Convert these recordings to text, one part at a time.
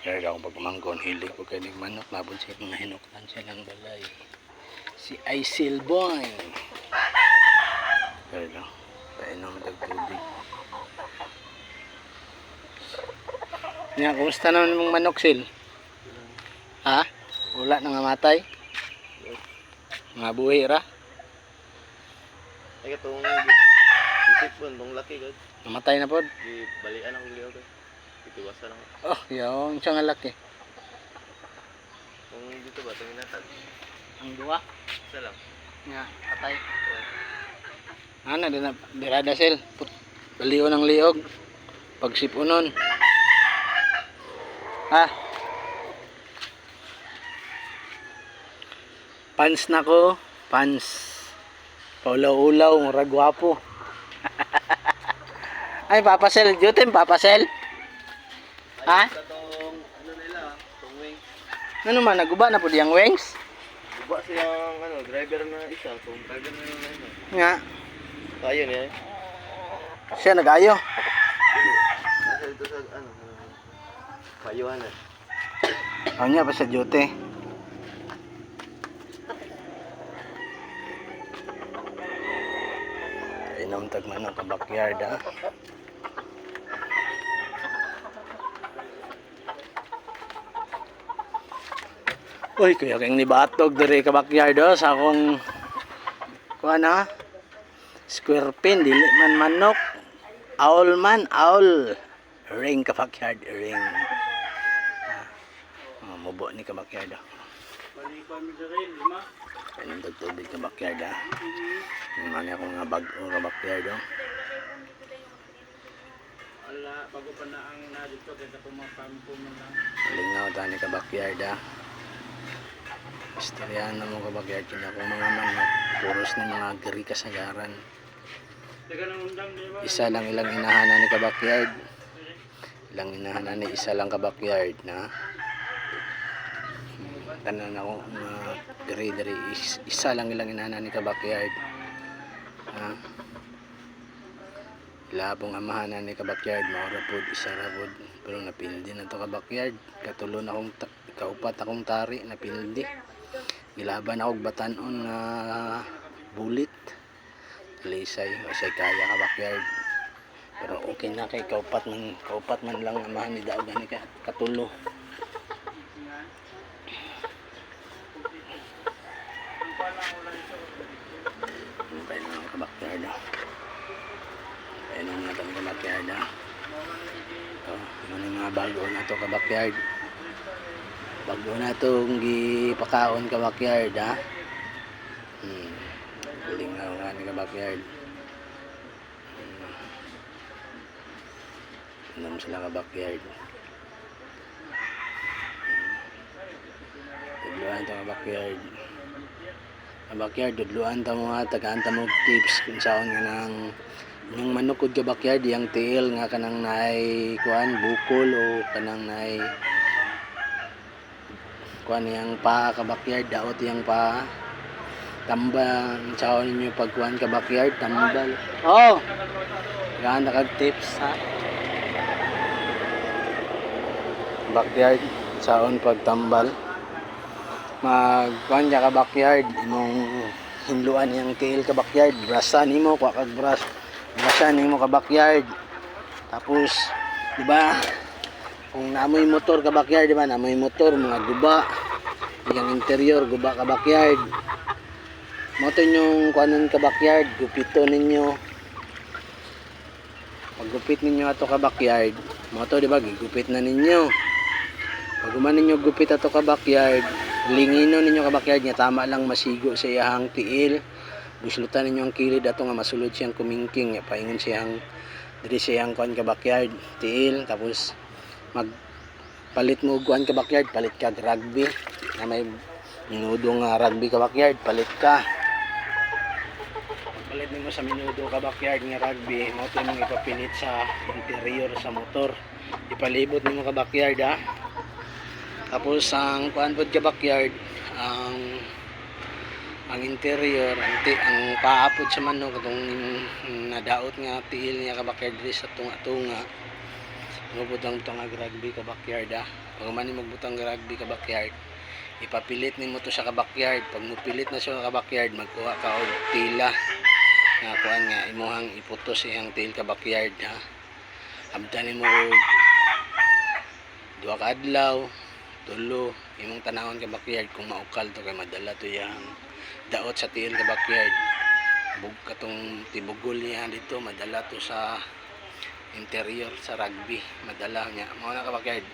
backyard ako pagmanggon. Hilig ko kay manok. Labon siya mga hinuklan silang balay. Si Isil Boy. Pero, painom tagtubig. Nga, kumusta naman mong manok, Sil? Ha? Wala nang namatay? Mga buhi ra? Ay katong isip po, itong laki gud. Namatay na po? Di balian akong liyo gud. Itiwasan ako. Oh, yung siya nga laki. Kung dito ba, itong inatag. Ang duwa? Isa lang. Nga, patay. Ano, dirada, Sil. Baliw ng liog. Pagsipunon. Ha? Pans na ko. Pans. Paulaw-ulaw. Mura gwapo. Ay, papasel. Jutin, papasel. Ha? Katong, ano nila, itong wings. Ano man, naguba na po diyang wings? Diba siyang, driver na isa. Itong driver na yun. Nga. Tayo niya eh. Siya nag-ayo. Nasa dito sa, kayuhan eh. Ano niya pa sa duty? Inom tagman ng kabakyard, ha? Uy, kuya kang nibatog diri kabakyard, ha? Sa akong kuha na, square pin, dili man manok. Owl man, owl. Ring kabakyard, ring. Mubo ni kabakyard, ha? Inom tagtubig kabakyard, ha? Mani ako nga bago kabakyard, ha? Ala, bago pa na ang nadito kaya pumapampo man lang. Malingaw tayo ni kabakyard, ha? Istoryahan na mo kabakyard, yun ako mga manok. Puros ni mga gari kasagaran. Teka nang undang, di ba? Isa lang ilang inahanan ni kabakyard. Ilang inahanan ni isa lang kabakyard, na? Tanan ako mga gari-gari. Isa lang ilang inahanan ni kabakyard. Ha? Labong amahanan ni kabakyard, maurapod, isa rapod. Pero napindi na to kabakyard. Katulon akong kaupat akong tari, napindi. Gilaban ako batanon na bulit. Lisay, wasay kaya kabakyard. Pero okay na kay kaupat man lang amahan ni daog ni katulo. Ano pa yung kabakyard, ha? Ayun ang mga itong kabakyard, ha? Ito, yun yung mga bago na ito kabakyard. Bago na itong gipakaon kabakyard, ha? Lingaw nga ni kabakyard. Inom sila kabakyard. Dudluan ito kabakyard. Kabakyard, dudluan ito mga tagaan ito mo tips kung saan nga ng yung manukod kabakyard, yung tail nga kanang naay kuan bukol o kanang naay kuan yang pa kabakyard, daot yang pa tambal sao ninyo pagkuhan ka backyard tambal. Oh, ganda kag tips, ha? Backyard saon pagtambal, magkuhan ka backyard, imong hinluan yang tail ka backyard, brasan nimo, kuha kag brasan nimo ka backyard. Tapos di ba kung naamoy motor ka backyard, di ba naamoy motor, mga guba yung interior, guba ka backyard. Moto yung kuanon ka backyard, gupito ninyo. Pag gupit ninyo ato ka backyard, moto di ba gigupit na ninyo. Pag guman ninyo gupit ato ka backyard, lingino ninyo ka backyard nga tama lang masigo sa iyang tiil. Buslutan ninyo ang kilid ato nga masulod siyang kumingking, paingon siyang diri siyang kuan ka backyard tiil. Tapos magpalit mo kuan ka backyard, palit ka rugby na may minudong rugby ka backyard, palit ka. Palit nimo sa minudo ka backyard nga rugby, mo to mong ipapilit sa interior sa motor, ipalibot nimo ka backyard, ha? Tapos ang kuan pod ka backyard, ang interior, ang paapod sa manok katong nadaot nga tiil niya ka backyard diri sa tunga-tunga, Magbutang-butang nga rugby ka backyard ha. Pag man magbutang rugby ka backyard, ipapilit nimo to sa ka backyard. Pag mupilit na siya ka backyard, magkuha ka og tila. Nga kuan nga imuhang iputos iyang tail ka backyard ha. Abdan nimo og duha ka adlaw, tulo, imong tanawon ka backyard kung maukal to kay madala to yang daot sa tail ka backyard. Bug katong tibugol niya dito, madala to sa interior sa rugby, madala niya mao na ka backyard.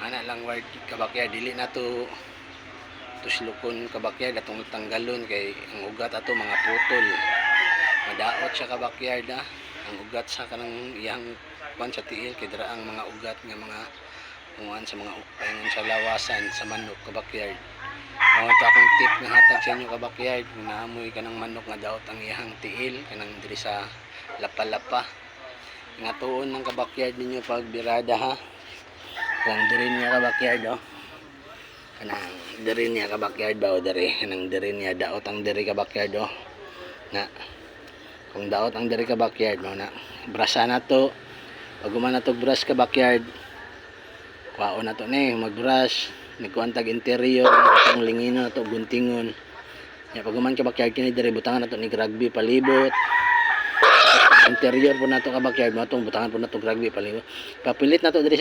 Ana lang word ka backyard, dili na to tuslukon ka backyard atong tanggalon kay ang ugat ato mga putol. Madaot siya ka backyard ha. Ang ugat sa kanang iyang pan sa tiil kay dira ang mga ugat nga mga ungan sa mga paingon sa lawasan sa manok ka backyard. Mao ta akong tip nga hatag sa inyo ka backyard kung naamoy ka ng manok nga daot ang iyang tiil kanang diri sa lapa-lapa. Nga tuon ng ka backyard ninyo pag birada ha. Kanang diri niya ka backyard oh. Kanang diri niya ka backyard ba o diri kanang diri niya daot ang diri ka backyard oh. Na kung daot ang diri ka backyard mo na brasa na to. Pag na to brush ka backyard, kuhaon na to ni magbrush, nagkuan tag interior, itong lingino na to guntingon. Ya pag ka backyard kini diri butangan na to ni rugby palibot. Interior po na to ka backyard mo tong butangan po na to rugby palibot. Papilit na to diri